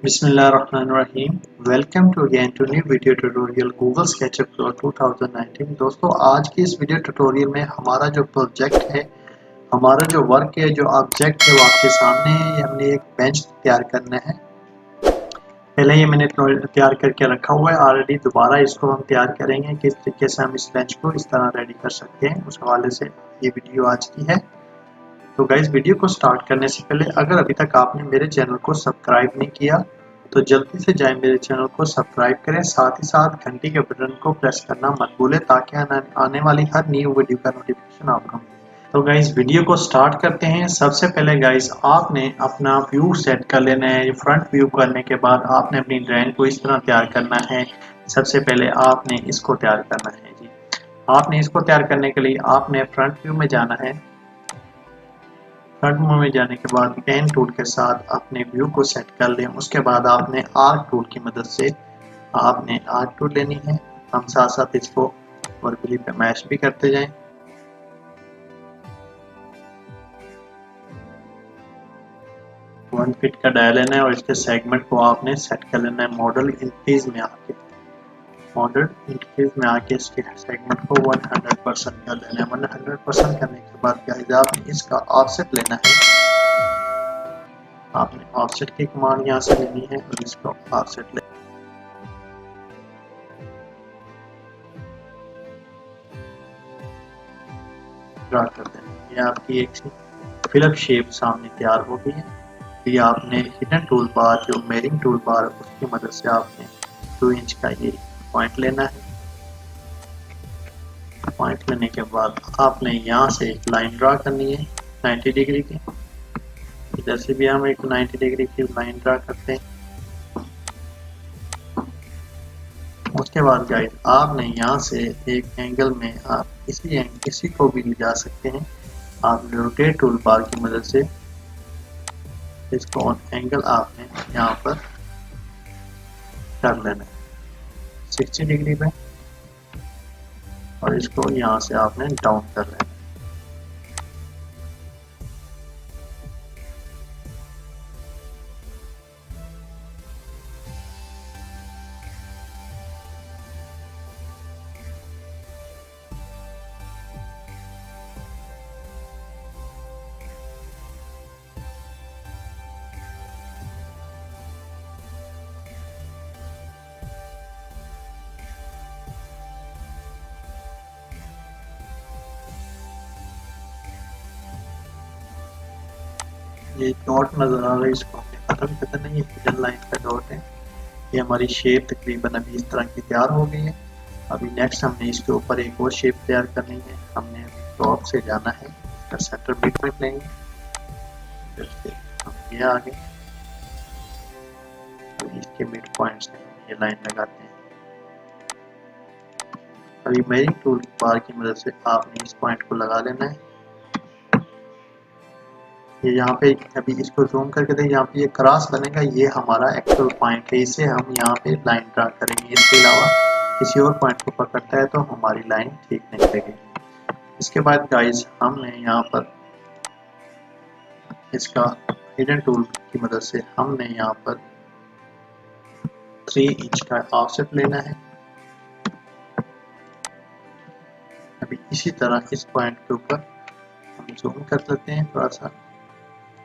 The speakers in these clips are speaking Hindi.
बिस्मिल्लाहिर्रहमानिर्रहीम। Welcome to again to new video tutorial Google SketchUp pro 2019। दोस्तों, आज की इस वीडियो ट्यूटोरियल में हमारा जो प्रोजेक्ट है, हमारा जो वर्क है, जो ऑब्जेक्ट है वो आपके सामने है। ये हमने एक बेंच तैयार करना है। पहले ये मैंने तैयार करके रखा हुआ है ऑलरेडी। दोबारा इसको हम तैयार करेंगे किस तरीके से हम इस बेंच को इस तरह रेडी कर सकते हैं, उस हवाले से ये वीडियो आज की है। तो गाइस, वीडियो को स्टार्ट करने से पहले अगर अभी तक आपने मेरे चैनल को सब्सक्राइब नहीं किया तो जल्दी से जाएं, मेरे चैनल को सब्सक्राइब करें। साथ ही साथ घंटी के बटन को प्रेस करना मत भूलें ताकि आने वाली हर न्यू वीडियो का नोटिफिकेशन आपको मिले। तो गाइस, वीडियो को स्टार्ट करते हैं। सबसे पहले गाइस, आपने अपना व्यू सेट कर लेना है। फ्रंट व्यू करने के बाद आपने अपनी ड्राइंग को इस तरह तैयार करना है। सबसे पहले आपने इसको तैयार करना है जी। आपने इसको तैयार करने के लिए आपने फ्रंट व्यू में जाना है। फ्रंट व्यू में जाने के बाद पेन टूल के साथ अपने व्यू को सेट कर लें। उसके बाद आपने आर्क टूल की मदद से आपने आर्क टूल लेनी है। हम साथ साथ इसको वर्कली पे मैश भी करते जाएं। वन फीट का डायल लेना है और इसके सेगमेंट को आपने सेट कर लेना है। मॉडल इंक्रीज में आके इसके सेगमेंट को 100% कर लेना है। 100% करने के बाद गाइस, आपने इसका ऑफसेट लेना है। आपने ऑफसेट की कमांड यहाँ से लेनी है और इसको ऑफसेट ड्रा कर देना। ये आपकी एक फिलअप शेप सामने तैयार हो गई है। ये आपने हिडन टूल बार, जो मेरिंग टूल बार, उसकी मदद से आपने 2 इंच का ये पॉइंट लेना है। पॉइंट लेने के बाद आपने यहाँ से एक लाइन ड्रा करनी है 90 डिग्री की। जैसे भी हम एक 90 डिग्री की लाइन ड्रा करते हैं। उसके बाद गाइस, आपने यहाँ से एक एंगल में आप इसी को भी ले जा सकते हैं। आप रोटेट टूल बार की मदद से इसको एंगल आपने यहाँ पर कर लेना है 60 डिग्री पे और इसको यहाँ से आपने डाउन कर लेना है। ये डॉट नजर आ रहा है, इसको हमने खत्म कर देना है। ये हिडन लाइन का डॉट है। ये हमारी शेप तकरीबन अभी इस तरह की तैयार हो गई है। अभी नेक्स्ट हमने इसके ऊपर एक और शेप तैयार करनी है। हमने अभी टॉप से जाना है, इसका सेंटर मिड पॉइंट लेंगे। फिर से हम ये आगे तो इसके मिड पॉइंट से ये लाइन लगाते हैं। अभी मेरिंग टूल बार की मदद से आपने इस पॉइंट को लगा लेना है। ये यहाँ पे अभी इसको जूम करके देखें, यहाँ पे ये क्रॉस बनेगा, ये हमारा एक्चुअल पॉइंट है। इसे हम यहाँ पे लाइन ड्रा करेंगे। इसके अलावा किसी और पॉइंट को पकड़ता है तो हमारी लाइन ठीक नहीं लगेगी। इसके बाद गाइस, हमने यहाँ पर इसका हिडन टूल की मदद से हमने यहाँ पर 3 इंच का ऑफसेट लेना है। अभी इसी तरह इस पॉइंट के ऊपर हम जूम कर लेते हैं थोड़ा सा।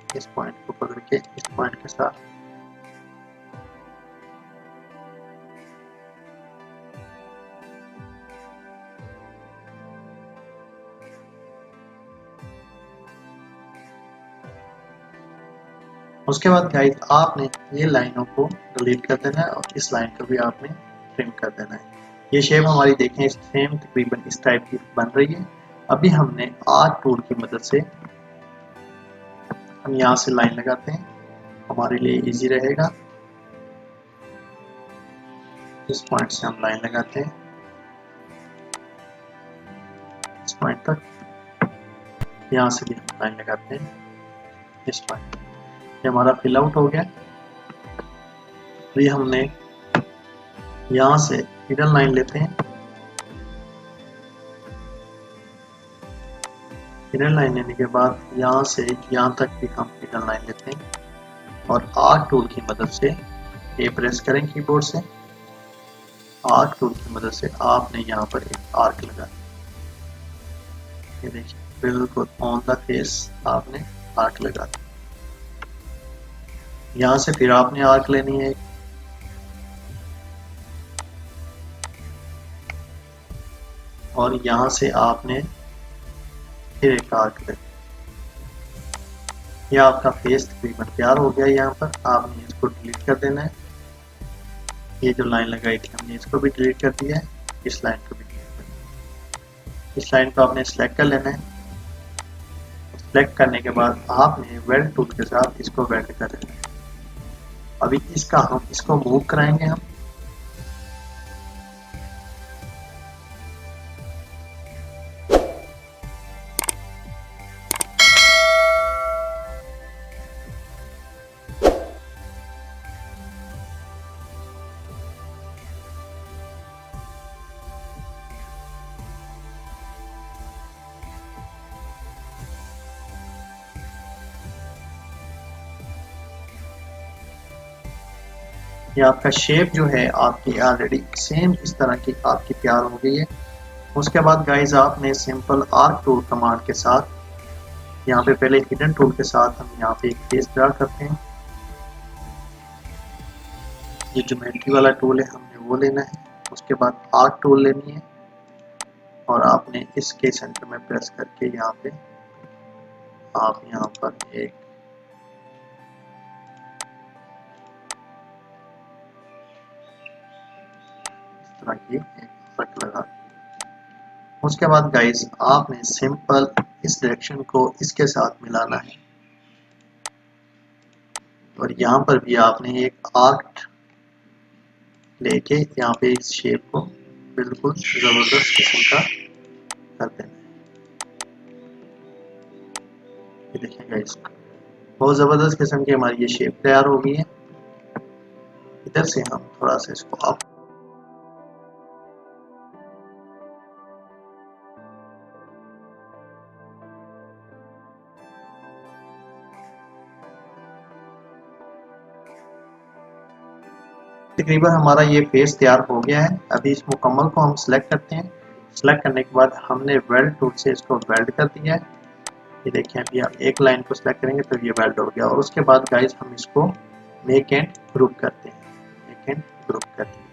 इस पॉइंट को पकड़ के इस पॉइंट के साथ उसके बाद गाइस, आपने ये लाइनों को डिलीट कर देना है और इस लाइन को भी आपने ट्रिम कर देना है। ये शेप हमारी देखें सेम तकरीबन इस टाइप की बन रही है। अभी हमने आर्क टूल की मदद से हम यहाँ से लाइन लगाते हैं, हमारे लिए इजी रहेगा। इस पॉइंट से हम लाइन लगाते हैं इस पॉइंट तक। यहाँ से भी हम लाइन लगाते हैं इस पॉइंट। ये हमारा फिल आउट हो गया। तो ये हमने यहाँ से हिडन लाइन लेते हैं। हिडन लाइन लेने के बाद यहाँ से यहाँ तक भी हम हिडन लाइन लेते हैं और आर्क टूल की मदद से ए प्रेस करें कीबोर्ड से, आर्क टूल की मदद से आपने यहाँ पर एक आर्क लगा दिया। ये देखिए बिल्कुल ऑन द फेस आपने आर्क लगा दिया। यहाँ से फिर आपने आर्क लेनी है और यहाँ से आपने फिर एक आर्क लेनी। यह आपका फेस तकरीबन तैयार हो गया। यहाँ पर आपने इसको डिलीट कर देना है। ये जो लाइन लगाई थी हमने इसको भी डिलीट कर दिया है, इस लाइन को भी डिलीट कर दिया। इस लाइन को आपने सिलेक्ट कर लेना है। सिलेक्ट करने के बाद आपने वेल्ड टूल के साथ इसको वेल्ड कर लेना है। अभी हम इसको मूव कराएंगे हम। ये आपका शेप जो है आपकी ऑलरेडी सेम इस तरह की आपकी तैयार हो गई है। उसके बाद गाइज आपने सिंपल आर्क टूल कमांड के साथ यहाँ पे पहले हिडन टूल के साथ हम यहाँ पे एक फेस ड्रा करते हैं। ये ज्योमेट्री वाला टूल है हमने वो लेना है। उसके बाद आर्क टूल लेनी है और आपने इसके सेंटर में प्रेस करके यहाँ पे आप यहाँ पर एक तरह की एक आर्क लगा। उसके बाद गाइस आपने सिंपल इस डायरेक्शन को इसके साथ मिलाना है और यहाँ पर भी आपने एक आर्क लेके यहाँ पे इस शेप को बिल्कुल जबरदस्त किस्म का कर देना है। ये देखिए गाइस बहुत जबरदस्त किस्म की हमारी ये शेप तैयार हो गई है। इधर से हम थोड़ा सा इसको आप तकरीबन हमारा ये फेस तैयार हो गया है। अभी इस मुकम्मल को हम सिलेक्ट करते हैं। सिलेक्ट करने के बाद हमने वेल्ड टूल से इसको वेल्ड कर दिया है। ये देखिए अभी आप एक लाइन को सिलेक्ट करेंगे तो ये वेल्ड हो गया। और उसके बाद गाइस हम इसको मेक एंड ग्रुप करते हैं। मेक एंड ग्रुप करते हैं,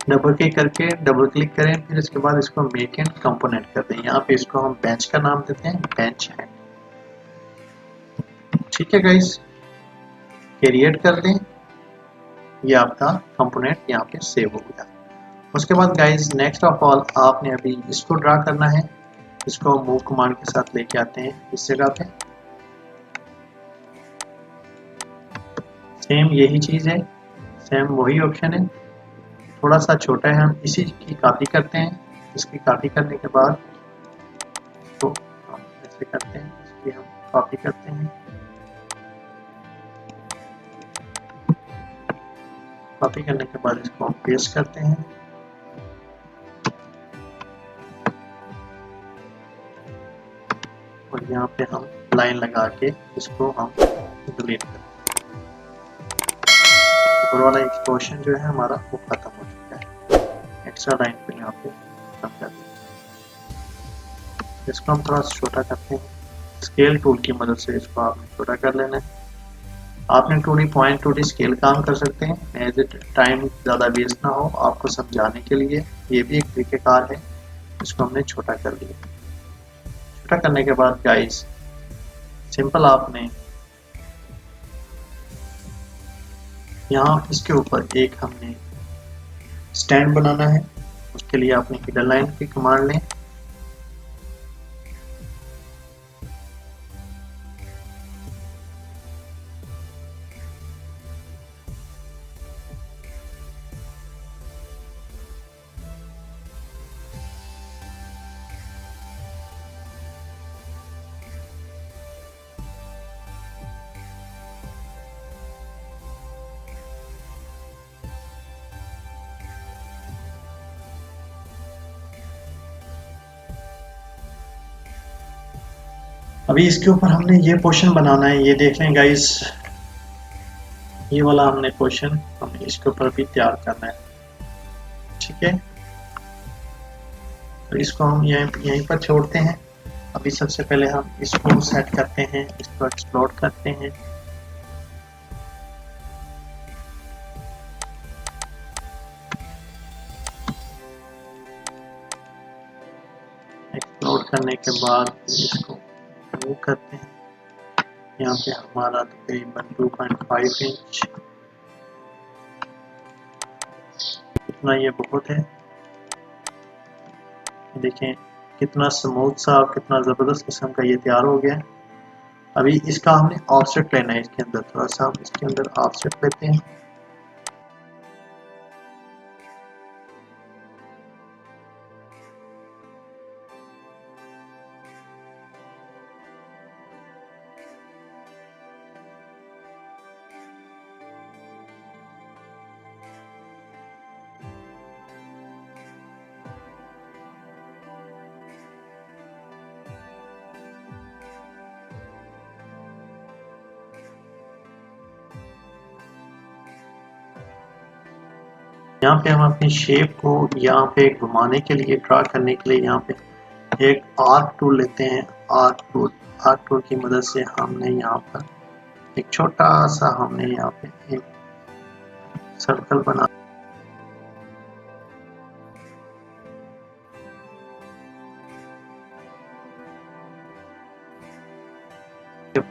डबल क्लिक करके डबल क्लिक करें, फिर इसके बाद इसको मेक एंड कंपोनेंट करते हैं। यहाँ पे इसको हम बेंच का नाम देते हैं, बेंच है। ठीक है गाइस, क्रिएट कर दें। ये आपका कंपोनेंट यहाँ पे सेव हो गया। उसके बाद गाइस नेक्स्ट ऑफ ऑल आपने अभी इसको ड्रा करना है। इसको मूव कमांड के साथ लेके आते हैं इस जगह पे। सेम यही चीज है, सेम वही ऑप्शन है, थोड़ा सा छोटा है। हम इसी की कॉपी करते हैं। इसकी कॉपी करने के बाद तो हम ऐसे करते हैं, इसकी हम कॉपी करते हैं। कॉपी करने के बाद इसको हम पेस्ट करते हैं। और यहाँ पे हम लाइन लगा के इसको हम डिलीट करते हैं। ऊपर वाला एक्सपोर्शन जो है हमारा वो खत्म हो चुका है। एक्स्ट्रा लाइन पे यहाँ पे खत्म कर देते हैं। इसको हम थोड़ा सा छोटा करते हैं। स्केल टूल की मदद से इसको आपने छोटा कर लेना है। आपने 2D स्केल काम कर सकते हैं। एज इट टाइम ज़्यादा वेस्ट ना हो आपको समझाने के लिए, ये भी एक तरीक़ेकार है। इसको हमने छोटा कर लिया। छोटा करने के बाद गाइस सिंपल आपने यहाँ इसके ऊपर एक हमने स्टैंड बनाना है। उसके लिए आपने हिडन लाइन की कमांड लें। अभी इसके ऊपर हमने ये पोर्शन बनाना है। ये देख लें गाइस, ये वाला हमने क्वेश्चन हमें इसके ऊपर भी तैयार करना है, ठीक है। तो इसको हम यहीं पर छोड़ते हैं। अभी सबसे पहले हम इसको सेट करते हैं, इसको एक्सप्लोर करते हैं। एक्सप्लोर करने के बाद इसको मूव करते हैं। यहाँ पे हमारा तकरीबन 2.5 इंच, इतना ये बहुत है। देखें कितना स्मूथ सा और कितना ज़बरदस्त किस्म का ये तैयार हो गया है। अभी इसका हमने ऑफसेट लेना है, इसके अंदर थोड़ा सा हम इसके अंदर ऑफसेट लेते हैं। यहाँ पे हम अपनी शेप को यहाँ पे घुमाने के लिए, ड्रा करने के लिए यहाँ पे एक आर्क टूल लेते हैं। आर्क टूल की मदद से हमने यहाँ पर एक छोटा सा हमने यहाँ पे एक सर्कल बना।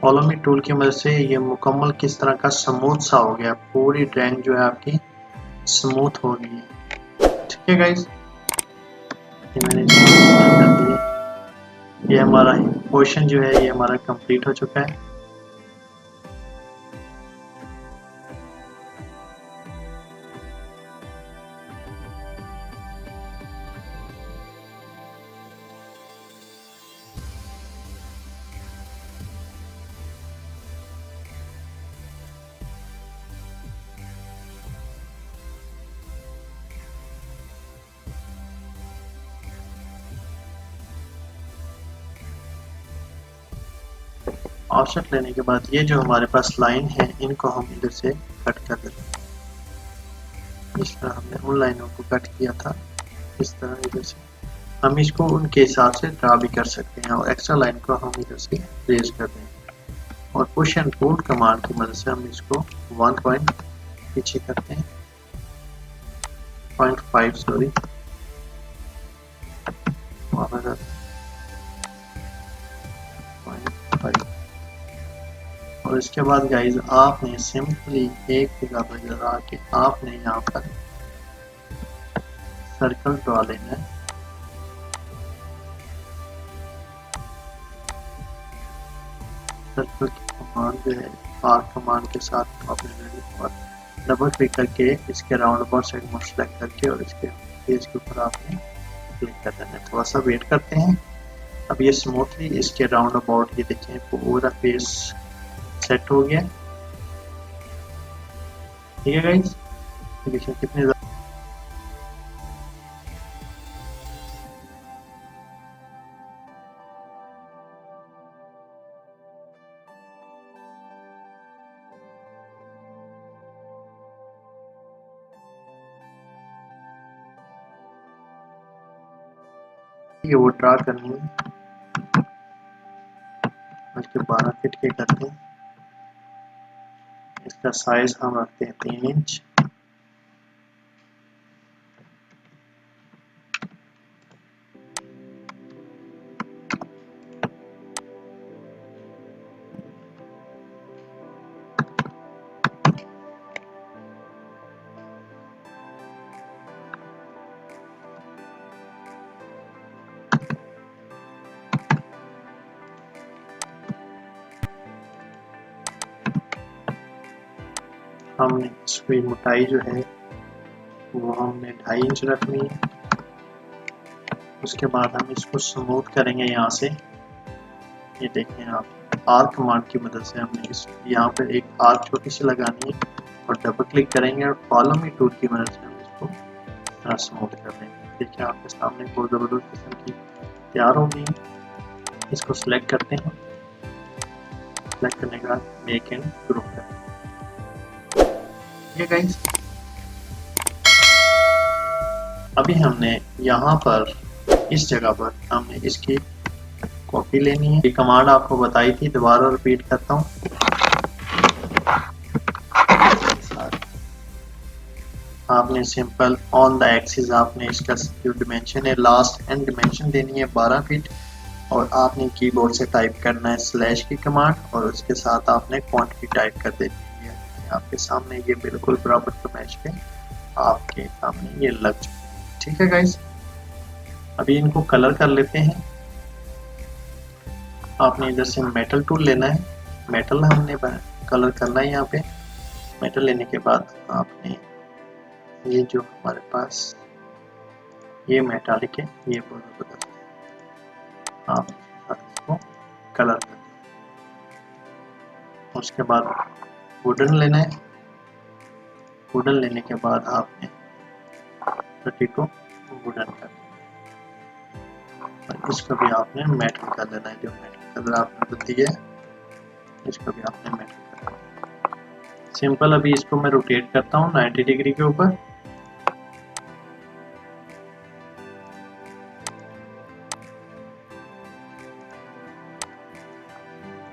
फॉलो मी टूल की मदद से ये मुकम्मल किस तरह का स्मूथ सा हो गया, पूरी ड्राइंग जो है आपकी स्मूथ हो गई है, ठीक है गाइस। ये मैंने कर दिया। ये हमारा क्वेश्चन जो है ये हमारा कंप्लीट हो चुका है। ऑफसेट लेने के बाद ये जो हमारे पास लाइन है इनको हम इधर से कट कर देते हैं। इस तरह हमने उन लाइनों को कट किया था, इस तरह इधर से हम इसको उनके हिसाब से ड्रा भी कर सकते हैं और एक्स्ट्रा लाइन को हम इधर से रेज कर देंगे और पुश एंड पुल कमांड की मदद से हम इसको 1 पॉइंट पीछे करते हैं, 0.5 सॉरी, और 0.5। और इसके बाद गाइज आपने सिंपली एक जगह पर लगा के आपने यहाँ पर सर्कल ड्रा लेना है। सर्कल की कमांड जो है आर्क कमांड के साथ आपने डबल क्लिक करके इसके राउंड अबाउट सेगमेंट सेलेक्ट करके और इसके पेज के ऊपर आपने क्लिक कर देना है। थोड़ा सा वेट करते हैं। अब ये स्मूथली इसके राउंड अबाउट ये देखें पूरा पेज सेट हो गया, ठीक है गाइस। देखिए कितने ये वो ड्रा करनी है। उसके 12 फिट के करते हैं। इसका साइज हम रखते हैं 3 इंच। हमने इसकी मोटाई जो है वो हमने 2.5 इंच रखनी है। उसके बाद हम इसको स्मूथ करेंगे यहाँ से। ये देखें आप आर्क कमांड की मदद से हमने इस यहाँ पे एक आर्क छोटी सी लगानी है और डबल क्लिक करेंगे और फॉलो मी टूल की मदद से हम इसको स्मूथ कर देंगे। देखिए आपके सामने बहुत ज़बरदस्त किस्म की तैयार हो गई। इसको सिलेक्ट करते हैं। सिलेक्ट करने के बाद मेक एंड ग्रुप करते हैं। ठीक है गाइस। अभी हमने यहाँ पर इस जगह पर हमने इसकी कॉपी लेनी है। ये कमांड आपको बताई थी, दोबारा रिपीट करता हूँ। आपने सिंपल ऑन द एक्सिस आपने इसका जो डिमेंशन है लास्ट एंड डिमेंशन देनी है 12 फीट, और आपने कीबोर्ड से टाइप करना है स्लैश की कमांड, और उसके साथ आपने क्वांटिटी टाइप कर देनी है। आपके सामने ये बिल्कुल बराबर के मैच पे आपके सामने ये लग चुके हैं। ठीक है गाइस, अभी इनको कलर कर लेते हैं। आपने इधर से मेटल टूल लेना है, मेटल हमने कलर करना है। यहाँ पे मेटल लेने के बाद आपने ये जो हमारे पास ये मेटालिक है ये बदल आप इसको कलर कर दें। उसके बाद वुडन लेना है, वुडन लेने के बाद आपने पट्टी को वुडन कर देना, और इसको भी आपने मेटल कर लेना है। जो मेटल कलर आपने दिया है इसको भी आपने मेटल कर देना। सिंपल अभी इसको मैं रोटेट करता हूँ 90 डिग्री के ऊपर।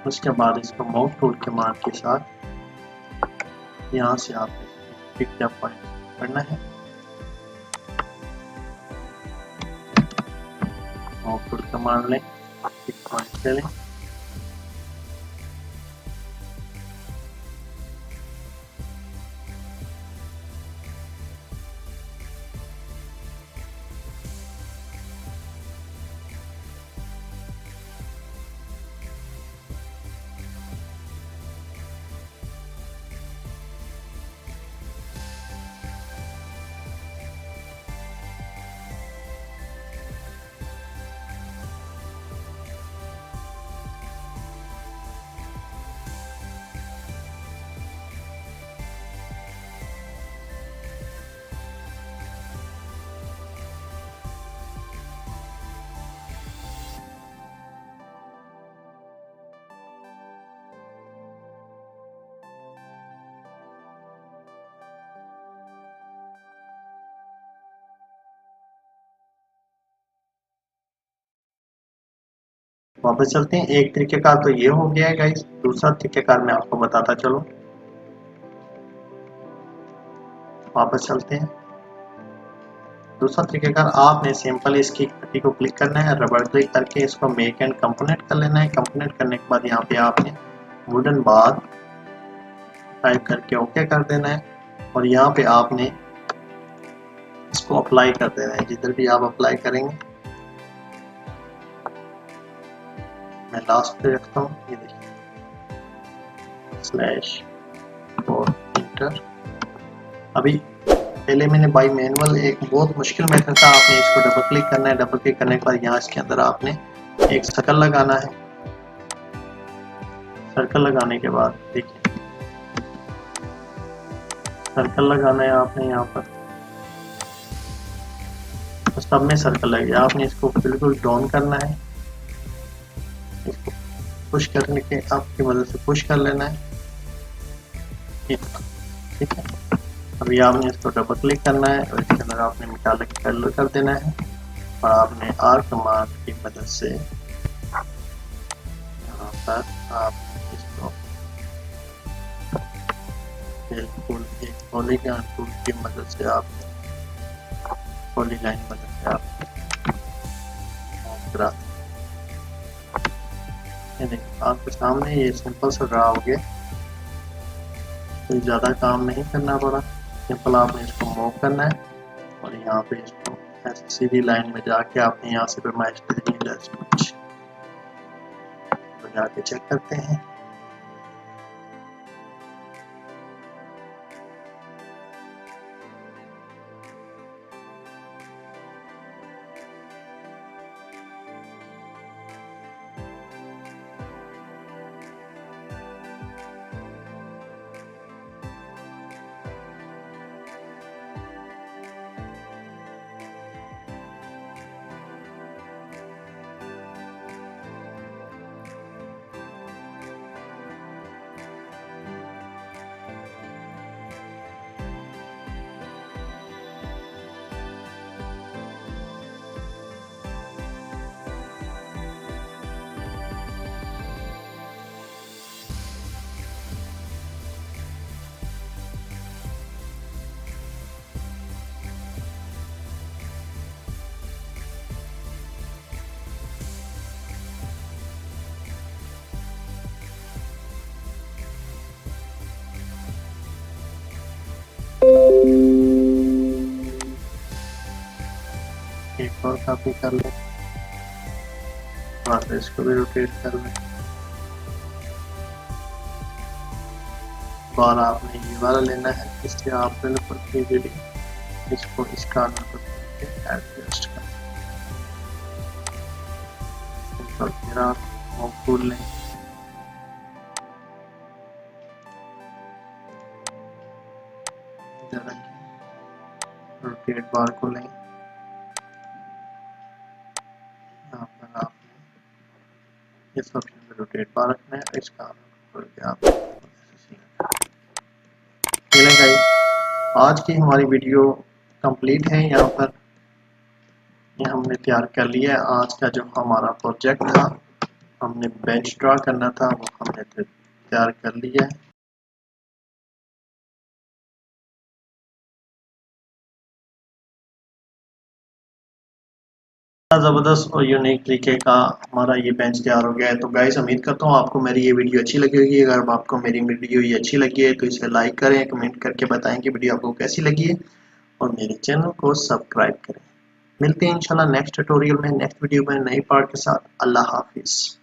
उसके बाद इसको माउस टूल के मान के साथ यहाँ से आपने पिक द पॉइंट करना है। माउस टूल का मान लें, पिक पॉइंट ले लें। वापस चलते हैं। एक तरीकेकार तो ये हो गया है गाइस, दूसरा तरीकेकार मैं आपको बताता चलो। वापस चलते हैं। दूसरा तरीकेकार आपने सिंपल इसकी पट्टी को क्लिक करना है, रबर क्लिक करके इसको मेक एंड कंपोनेंट कर लेना है। कंपोनेंट करने के बाद यहाँ पे आपने वुडन बार टाइप करके ओके कर देना है, और यहाँ पे आपने इसको अप्लाई कर देना है। जिधर भी आप अप्लाई करेंगे, मैं लास्ट पे रखता हूँ, ये देखिए स्लैश और इंटर। अभी पहले मैंने बाई मैनुअल एक बहुत मुश्किल मेथड था, आपने इसको डबल क्लिक करना है। डबल क्लिक करने के बाद यहाँ इसके अंदर आपने एक सर्कल लगाना है। सर्कल लगाने के बाद देखिए सर्कल लगाना है आपने यहाँ पर, तो सब में सर्कल लग गया। आपने इसको बिल्कुल डाउन करना है, इसको पुश करने के आपकी मदद से पुश कर लेना है। ठीक है, अभी आपने इसको डबल क्लिक करना है और इसके अंदर आपने मेटालिक कलर कर देना है, और आपने आर कमांड की मदद से यहाँ पर आप इसको बिल्कुल एक पॉलीगॉन टूल की मदद से आप पॉलीलाइन मदद से आप करा देखिए आपके सामने ये सिंपल सा ड्रा हो गया। कोई ज़्यादा काम नहीं करना पड़ा, सिंपल आपने इसको मूव करना है, और यहाँ पे इसको ऐसे सीधी लाइन में जाके आपने यहाँ से मैच करनी है। कुछ तो जाके चेक करते हैं। और कॉपी कर लें और इसको भी रोटेट कर लें। और आपने ये वाला लेना है, इससे आप बिल्कुल इजीली इसको इस कॉर्नर पर एडजस्ट कर फिर आप वो खोल लें। रोटेट बार को लें, यहाँ पर आपने इस ऑप्शन पे रोटेट बार रखना है, इसका खोल के आप चलेगा। आज की हमारी वीडियो कंप्लीट है। यहाँ पर ये हमने तैयार कर लिया है। आज का जो हमारा प्रोजेक्ट था, हमने बेंच ड्रा करना था, वो हमने तैयार कर लिया है। ज़बरदस्त और यूनिक तरीके का हमारा ये बेंच तैयार हो गया है। तो गाइस, उम्मीद करता हूँ आपको मेरी ये वीडियो अच्छी लगी होगी। अगर आपको मेरी वीडियो ये अच्छी लगी है तो इसे लाइक करें, कमेंट करके बताएं कि वीडियो आपको कैसी लगी है और मेरे चैनल को सब्सक्राइब करें। मिलते हैं इंशाल्लाह नेक्स्ट ट्यूटोरियल में, नेक्स्ट वीडियो में नई पार्ट के साथ। अल्लाह हाफिज़।